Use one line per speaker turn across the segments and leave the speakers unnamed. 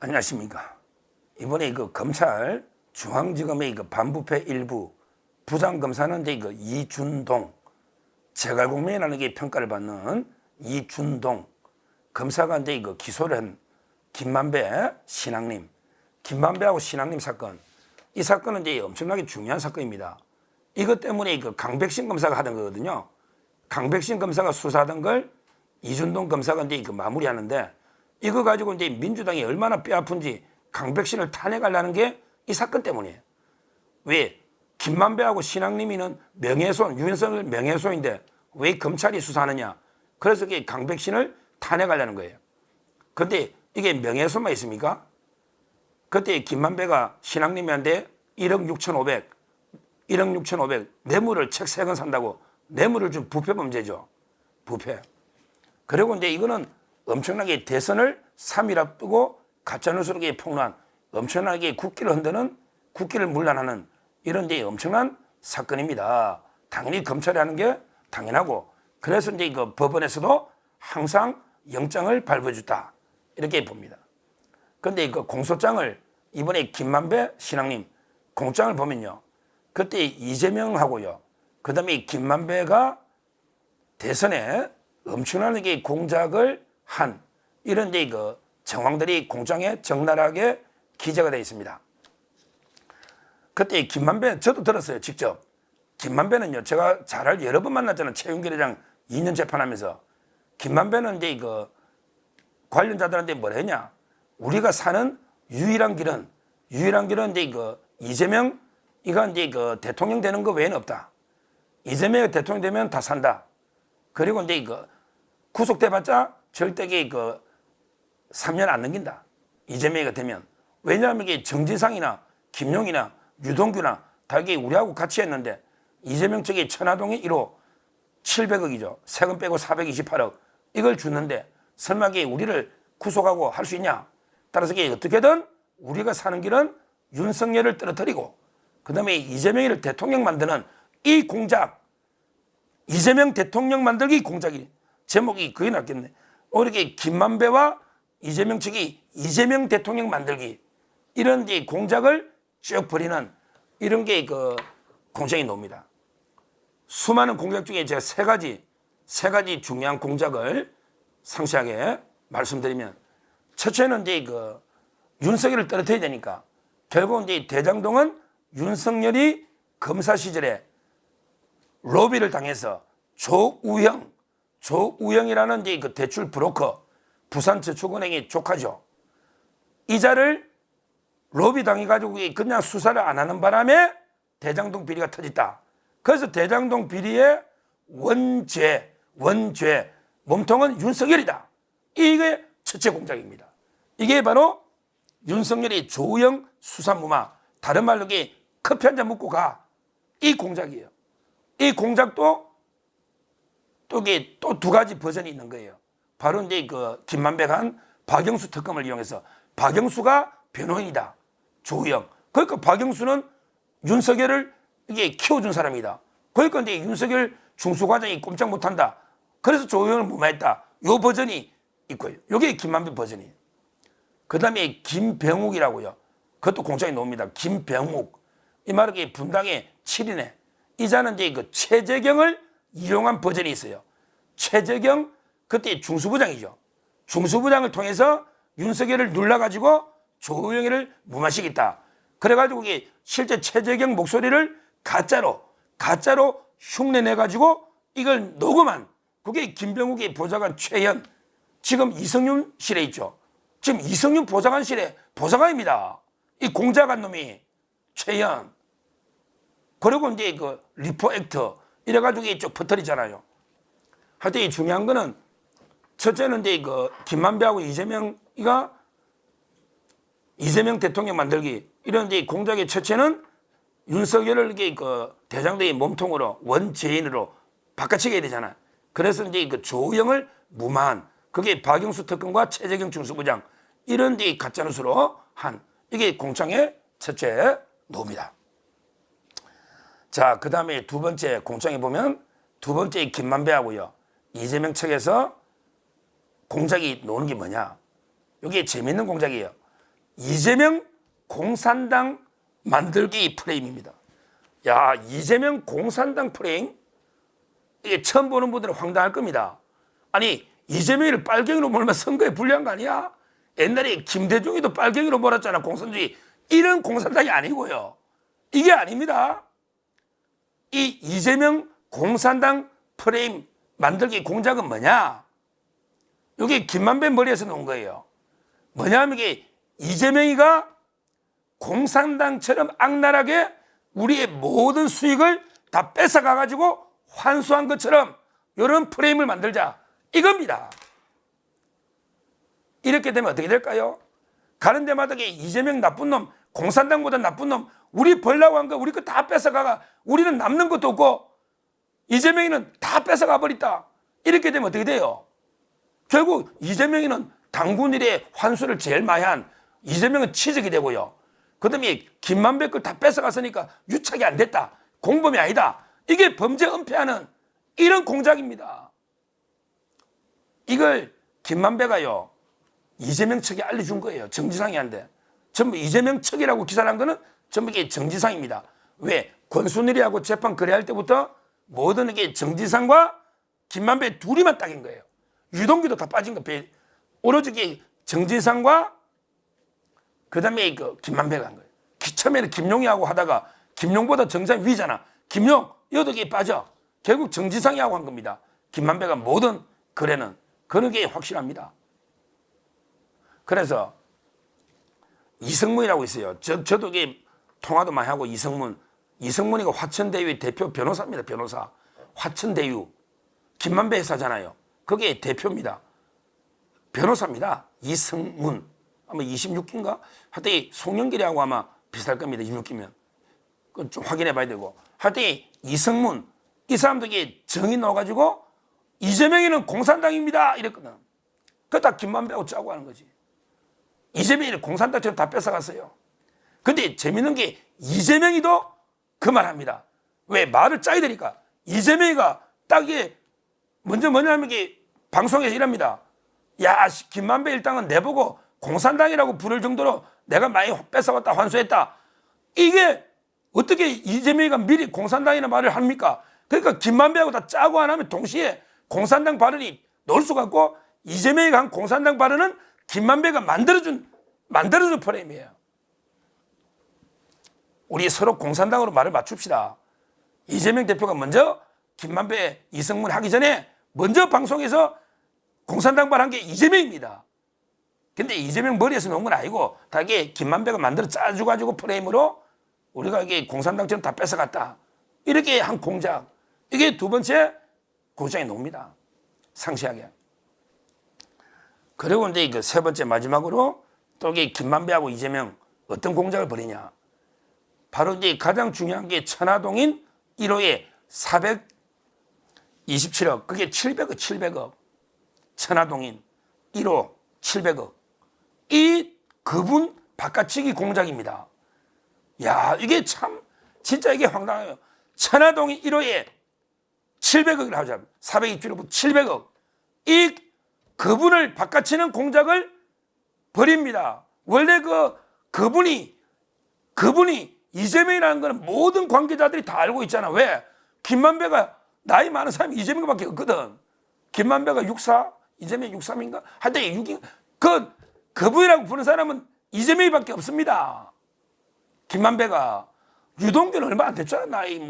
안녕하십니까. 이번에 검찰 중앙지검의 반부패 일부 부장검사는 이제 이준동, 재갈공명이라는 게 평가를 받는 이준동 검사가 이제 기소를 한 김만배 신앙님, 김만배하고 신앙님 사건, 이 사건은 이제 엄청나게 중요한 사건입니다. 이것 때문에 강백신 검사가 하던 거거든요. 강백신 검사가 수사하던 걸 이준동 검사가 이제 마무리하는데, 이거 가지고 이제 민주당이 얼마나 뼈아픈지 강백신을 탄핵하려는 게 이 사건 때문이에요. 왜? 김만배하고 신앙님이는 명예훼손, 윤석열 명예훼손인데 왜 검찰이 수사하느냐? 그래서 이게 강백신을 탄핵하려는 거예요. 근데 이게 명예훼손만 있습니까? 그때 김만배가 신앙님한테 1억 6,500 뇌물을 책 3권 산다고 뇌물을 준 부패 범죄죠. 부패. 그리고 이제 이거는 엄청나게 대선을 3일 앞두고 가짜뉴스로 폭로한 엄청나게 국기를 흔드는, 국기를 문란하는 이런 이제 엄청난 사건입니다. 당연히 검찰이 하는 게 당연하고, 그래서 이제 법원에서도 항상 영장을 발부해줬다 이렇게 봅니다. 그런데 공소장을 이번에 김만배 신앙님 공장을 보면요, 그때 이재명하고요, 그 다음에 김만배가 대선에 엄청나게 공작을 한 이런 이제 정황들이 공장에 적나라하게 기재가 되어 있습니다. 그때 김만배, 저도 들었어요, 직접. 김만배는요, 제가 잘 여러 번 만났잖아요. 최윤길 회장 2년 재판하면서. 김만배는 이제 관련자들한테 뭐라 했냐? 우리가 사는 유일한 길은 이제 이재명, 이건 이제 대통령 되는 거 외에는 없다. 이재명이 대통령 되면 다 산다. 그리고 이제 구속돼봤자 절대 3년 안 넘긴다. 이재명이 되면. 왜냐하면 이게 정지상이나 김용이나 유동규나 다 이게 우리하고 같이 했는데, 이재명 측이 천화동의 1호 700억이죠. 세금 빼고 428억. 이걸 주는데 설마 이게 우리를 구속하고 할 수 있냐? 따라서 이게 어떻게든 우리가 사는 길은 윤석열을 떨어뜨리고, 그 다음에 이재명을 대통령 만드는 이 공작, 이재명 대통령 만들기 공작이, 제목이 그게 낫겠네. 이렇게 김만배와 이재명 측이 이재명 대통령 만들기, 이런 이제 공작을 쭉 벌이는 이런 게 공작이 나옵니다. 수많은 공작 중에 제가 세 가지 중요한 공작을 상세하게 말씀드리면, 첫째는 이제 윤석열을 떨어뜨려야 되니까 결국 이제 대장동은 윤석열이 검사 시절에 로비를 당해서 조우형이라는 이제 대출 브로커, 부산저축은행의 조카죠. 이자를 로비 당해가지고 그냥 수사를 안 하는 바람에 대장동 비리가 터졌다. 그래서 대장동 비리의 원죄, 몸통은 윤석열이다. 이게 첫째 공작입니다. 이게 바로 윤석열이 조우형 수사무마, 다른 말로 이게 커피 한 잔 먹고 가, 이 공작이에요. 이 공작도 또 두 가지 버전이 있는 거예요. 바로 이제 김만배가 한 박영수 특검을 이용해서, 박영수가 변호인이다. 조우형. 그러니까 박영수는 윤석열을 이게 키워준 사람이다. 그러니까 이제 윤석열 중수과장이 꼼짝 못한다. 그래서 조우형을 무마했다. 요 버전이 있고요. 요게 김만배 버전이에요. 그 다음에 김병욱이라고요. 그것도 공장에 나옵니다. 김병욱. 이 말은 분당의 7인에 이자는 이제 최재경을 이용한 버전이 있어요. 최재경, 그때 중수부장이죠. 중수부장을 통해서 윤석열을 눌러가지고 조우영을 무마시켰다. 그래가지고 이게 실제 최재경 목소리를 가짜로 흉내내가지고 이걸 녹음한, 그게 김병욱의 보좌관 최현, 지금 이성윤실에 있죠. 지금 이성윤 보좌관실에 보좌관입니다. 이 공작한 놈이 최현. 그리고 이제 리포 액터 이래가지고 이쪽 퍼뜨리잖아요. 하여튼 이 중요한 거는, 첫째는 이제 김만배하고 이재명 대통령 만들기, 이런 이제 공작의 첫째는 윤석열을 이게 대장동의 몸통으로, 원죄인으로 바꿔치게 해야 되잖아. 그래서 이제 조우형을 무마한, 그게 박영수 특검과 최재경 중수부장, 이런 데 가짜뉴스로 한, 이게 공장의 첫째 노입니다. 자, 그 다음에 두 번째 공장에 보면, 두 번째 김만배하고요, 이재명 측에서 공작이 노는 게 뭐냐? 이게 재밌는 공작이에요. 이재명 공산당 만들기 프레임입니다. 야, 이재명 공산당 프레임? 이게 처음 보는 분들은 황당할 겁니다. 아니, 이재명을 빨갱이로 몰면 선거에 불리한 거 아니야? 옛날에 김대중이도 빨갱이로 몰았잖아, 공산주의. 이런 공산당이 아니고요. 이게 아닙니다. 이 이재명 공산당 프레임 만들기 공작은 뭐냐? 이게 김만배 머리에서 나온 거예요. 뭐냐면 이게 이재명이가 공산당처럼 악랄하게 우리의 모든 수익을 다 뺏어가가지고 환수한 것처럼 이런 프레임을 만들자, 이겁니다. 이렇게 되면 어떻게 될까요? 가는 데마다 이재명 나쁜 놈, 공산당보다 나쁜 놈, 우리 벌라고 한 거 우리 거 다 뺏어가가 우리는 남는 것도 없고 이재명이는 다 뺏어가 버렸다. 이렇게 되면 어떻게 돼요? 결국 이재명이는 당군 일에 환수를 제일 많이 한 이재명은 취직이 되고요. 그 다음에 김만배 걸 다 뺏어갔으니까 유착이 안 됐다. 공범이 아니다. 이게 범죄 은폐하는 이런 공작입니다. 이걸 김만배가요, 이재명 측에 알려준 거예요. 정지상이한테. 전부 이재명 측이라고 기사를 한 거는 전부 이게 정지상입니다. 왜? 권순일이하고 재판 거래할 때부터 모든 게 정지상과 김만배 둘이만 딱인 거예요. 유동규도 다 빠진 거. 오로지 정지상과 그 다음에 김만배가 한 거예요. 처음에는 김용이하고 하다가 김용보다 정상 위잖아. 김용, 여덕이 빠져. 결국 정지상이 하고 한 겁니다. 김만배가 모든 거래는 그런 게 확실합니다. 그래서 이성문이라고 있어요. 저도 이게 통화도 많이 하고 이성문이가 화천대유의 대표 변호사입니다. 변호사. 화천대유. 김만배 회사잖아요. 그게 대표입니다. 변호사입니다. 이성문. 아마 26기인가? 하여튼 송영길이하고 아마 비슷할 겁니다. 26기면. 그건 좀 확인해 봐야 되고. 하여튼 이성문. 이 사람들이 정이 나와가지고 이재명이는 공산당입니다. 이랬거든. 그거 다 김만배하고 짜고 하는 거지. 이재명이 공산당처럼 다 뺏어갔어요. 근데 재밌는 게 이재명이도 그 말 합니다. 왜? 말을 짜야 되니까. 이재명이가 딱 이게 먼저 뭐냐면 이게 방송에서 이럽니다. 야, 김만배 일당은 내보고 공산당이라고 부를 정도로 내가 많이 뺏어갔다, 환수했다. 이게 어떻게 이재명이가 미리 공산당이라는 말을 합니까? 그러니까 김만배하고 다 짜고 안 하면 동시에 공산당 발언이 나올 수가 없고 이재명이가 한 공산당 발언은 김만배가 만들어준 프레임이에요. 우리 서로 공산당으로 말을 맞춥시다. 이재명 대표가 먼저 김만배, 이성문 하기 전에 먼저 방송에서 공산당 발한 게 이재명입니다. 근데 이재명 머리에서 나온 건 아니고 다 이게 김만배가 만들어 짜줘가지고 프레임으로 우리가 이게 공산당처럼 다 뺏어갔다. 이렇게 한 공작. 이게 두 번째 공작이 나옵니다. 상세하게. 그리고 이제 그 세 번째 마지막으로 또 이게 김만배하고 이재명 어떤 공작을 벌이냐. 바로 이제 가장 중요한 게 천화동인 1호에 427억. 그게 700억, 700억. 천화동인 1호 700억. 이 그분 바깥치기 공작입니다. 야, 이게 참 진짜 이게 황당해요. 천화동인 1호에 700억이라고 하자. 427억, 700억. 이 그분을 바깥치는 공작을 벌입니다. 원래 그분이 이재명이라는 거는 모든 관계자들이 다 알고 있잖아. 왜? 김만배가 나이 많은 사람이 이재명밖에 없거든. 김만배가 64, 이재명 63인가? 하여튼 6인. 그분이라고 부르는 사람은 이재명이밖에 없습니다. 김만배가. 유동규는 얼마 안 됐잖아. 나이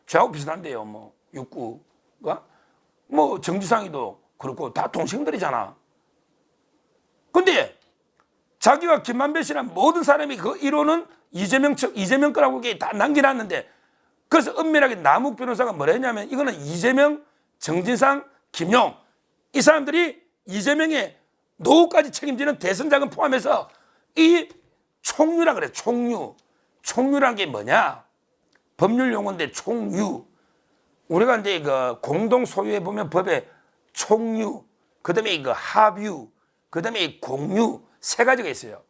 저하고 비슷한데요. 69가. 정지상이도 그렇고 다 동생들이잖아. 근데 자기가 김만배 씨랑 모든 사람이 그 1호는 이재명 거라고 다 남겨놨는데, 그래서 은밀하게 남욱 변호사가 뭐라 했냐면 이거는 이재명, 정진상, 김용 이 사람들이 이재명의 노후까지 책임지는 대선 자금 포함해서 이 총유라 그래. 총유란 게 뭐냐? 법률 용어인데 총유. 우리가 이제 공동 소유에 보면 법에 총유, 그다음에 합유, 그다음에 공유 세 가지가 있어요.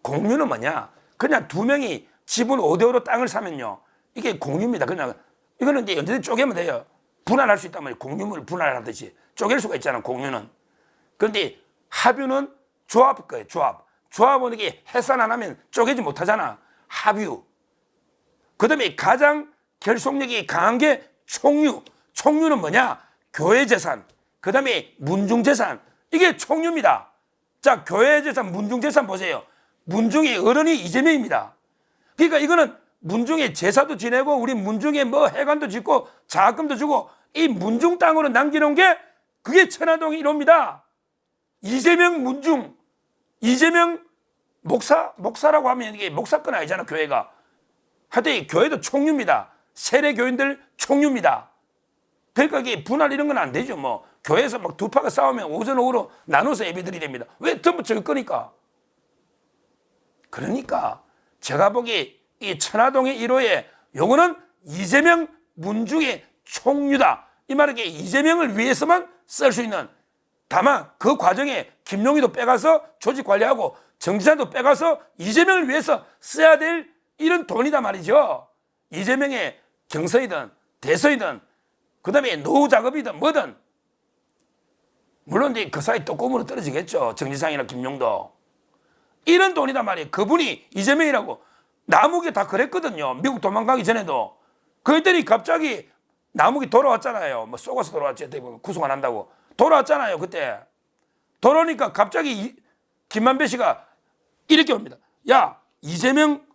공유는 뭐냐? 그냥 두 명이 지분 5대5로 땅을 사면요. 이게 공유입니다. 그냥 이거는 이제 언제든지 쪼개면 돼요. 분할할 수 있단 말이에요. 공유물을 분할하듯이 쪼갤 수가 있잖아. 공유는. 그런데 합유는 조합 거예요. 조합. 조합원 이게 해산 안 하면 쪼개지 못하잖아. 합유. 그 다음에 가장 결속력이 강한 게 총유. 총유는 뭐냐? 교회 재산. 그 다음에 문중 재산. 이게 총유입니다. 자, 교회 재산, 문중 재산 보세요. 문중의 어른이 이재명입니다. 그러니까 이거는 문중에 제사도 지내고 우리 문중에 뭐 해관도 짓고 자금도 주고 이 문중 땅으로 남겨놓은 게 그게 천화동의 1호입니다. 이재명 문중. 이재명 목사라고 하면 이게 목사건 아니잖아, 교회가. 하여튼 이 교회도 총유입니다. 세례 교인들 총유입니다. 그러니까 이게 분할 이런 건 안 되죠. 뭐 교회에서 막 두 파가 싸우면 오전 오후로 나눠서 예배드리야 됩니다. 왜 전부 적을 거니까. 그러니까 제가 보기 이 천화동의 1호에 요거는 이재명 문중의 총유다. 이 말은 이재명을 위해서만 쓸 수 있는, 다만 그 과정에 김용희도 빼가서 조직 관리하고 정지산도 빼가서 이재명을 위해서 써야 될 이런 돈이다 말이죠. 이재명의 경선이든 대선이든 그 다음에 노후 작업이든 뭐든 물론 이제 그 사이 또 꿈으로 떨어지겠죠. 정지상이나 김용도. 이런 돈이다 말이에요. 그분이 이재명이라고. 남욱이 다 그랬거든요. 미국 도망가기 전에도. 그랬더니 갑자기 남욱이 돌아왔잖아요. 뭐 쏘가서 돌아왔지. 구속 안 한다고. 돌아왔잖아요. 그때. 돌아오니까 갑자기 김만배 씨가 이렇게 옵니다. 야, 이재명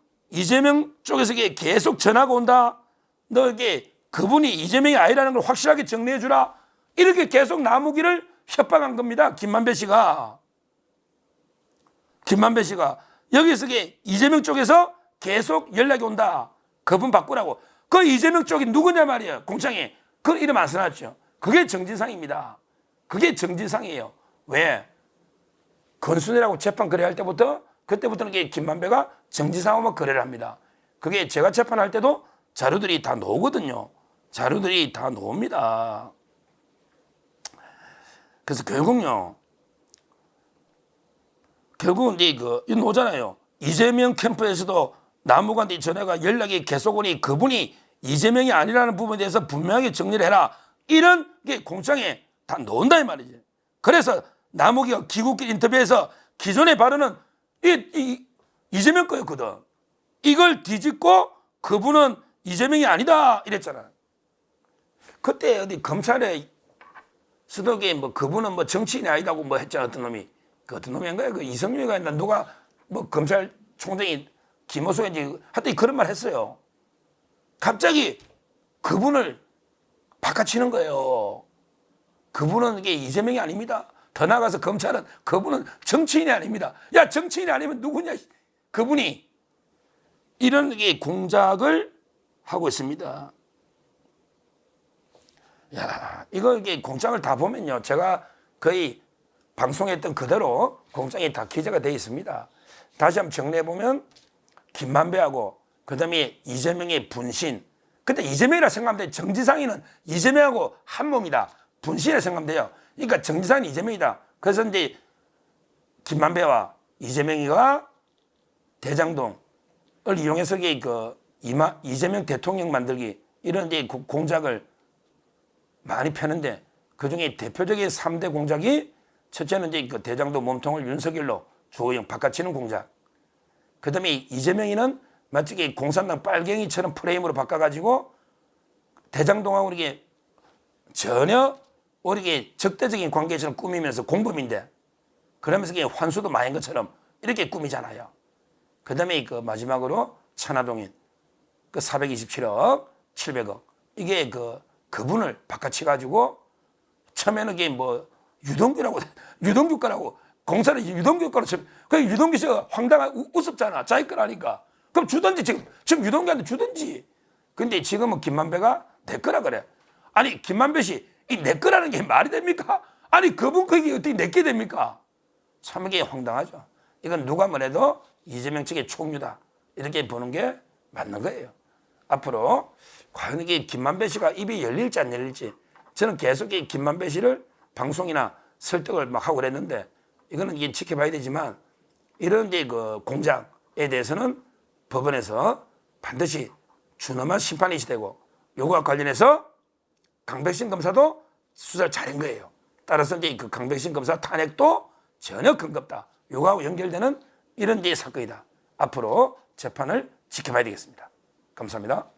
쪽에서 계속 전화가 온다. 너 이게 그분이 이재명이 아니라는 걸 확실하게 정리해 주라. 이렇게 계속 남욱이를 협박한 겁니다. 김만배 씨가. 여기서 이재명 쪽에서 계속 연락이 온다. 그분 바꾸라고. 그 이재명 쪽이 누구냐 말이에요. 공장에. 그 이름 안 써놨죠. 그게 정진상입니다. 그게 정진상이에요. 왜? 건순이라고 재판 거래할 때부터 그때부터는 김만배가 정진상하고 거래를 합니다. 그게 제가 재판할 때도 자료들이 다 나오거든요. 자료들이 다 나옵니다. 그래서 결국은 이제 이 나오잖아요. 이재명 캠프에서도 남욱한테 전화가 연락이 계속 오니 그분이 이재명이 아니라는 부분에 대해서 분명하게 정리를 해라. 이런 게 공장에 다 나온다 이 말이지. 그래서 남욱이가 귀국길 인터뷰에서 기존의 발언은 이재명 거였거든. 이걸 뒤집고 그분은 이재명이 아니다 이랬잖아. 그때 어디 검찰에 수덕에 뭐 그분은 뭐 정치인이 아니다고 뭐 했잖아. 어떤 놈이. 그 어떤 놈이 한 거야? 그 이성유가 있나 누가 뭐 검찰총장이 김호수인지 하여튼 그런 말 했어요. 갑자기 그분을 바꿔치는 거예요. 그분은 이게 이재명이 아닙니다. 더 나아가서 검찰은 그분은 정치인이 아닙니다. 야, 정치인이 아니면 누구냐? 그분이 이런 게 공작을 하고 있습니다. 야, 이게 공장을 다 보면요. 제가 거의 방송했던 그대로 공장이 다 기재가 되어 있습니다. 다시 한번 정리해보면 김만배하고 그 다음에 이재명의 분신. 근데 이재명이라 생각하면 돼요. 정지상이는 이재명하고 한 몸이다. 분신이라 생각하면 돼요. 그러니까 정지상은 이재명이다. 그래서 이제 김만배와 이재명이가 대장동을 이용해서 이재명 대통령 만들기 이런 이제 공작을 많이 펴는데 그중에 대표적인 3대 공작이 첫째는 이제 그 대장동 몸통을 윤석열로 조호영 바꿔치는 공작. 그 다음에 이재명이는 마치 공산당 빨갱이처럼 프레임으로 바꿔가지고 대장동하고 이게 전혀 우리게 적대적인 관계처럼 꾸미면서 공범인데 그러면서 이게 환수도 많은 것처럼 이렇게 꾸미잖아요. 그 다음에 그 마지막으로 천화동인 그 427억 700억 이게 그분을 바꿔치가지고 처음에는 이게 뭐 유동규 거라고 공사를 유동규 거로 그 유동규 씨가 황당한 우습잖아. 자기 거라니까. 그럼 주든지 지금 유동규한테 주든지. 근데 지금은 김만배가 내 거라 그래. 아니 김만배 씨 이 내 거라는 게 말이 됩니까? 아니 그분 그게 어떻게 내게 됩니까? 참 이게 황당하죠. 이건 누가 뭐래도 이재명 측의 총유다. 이렇게 보는 게 맞는 거예요. 앞으로 과연 이게 김만배 씨가 입이 열릴지 안 열릴지 저는 계속 이 김만배 씨를 방송이나 설득을 막 하고 그랬는데 이거는 이게 지켜봐야 되지만 이런 이제 그 공작에 대해서는 법원에서 반드시 준엄한 심판이 되고 요거와 관련해서 강백신 검사도 수사를 잘한 거예요. 따라서 이제 그 강백신 검사 탄핵도 전혀 근거 없다. 요거하고 연결되는 이런 데 사건이다. 앞으로 재판을 지켜봐야 되겠습니다. 감사합니다.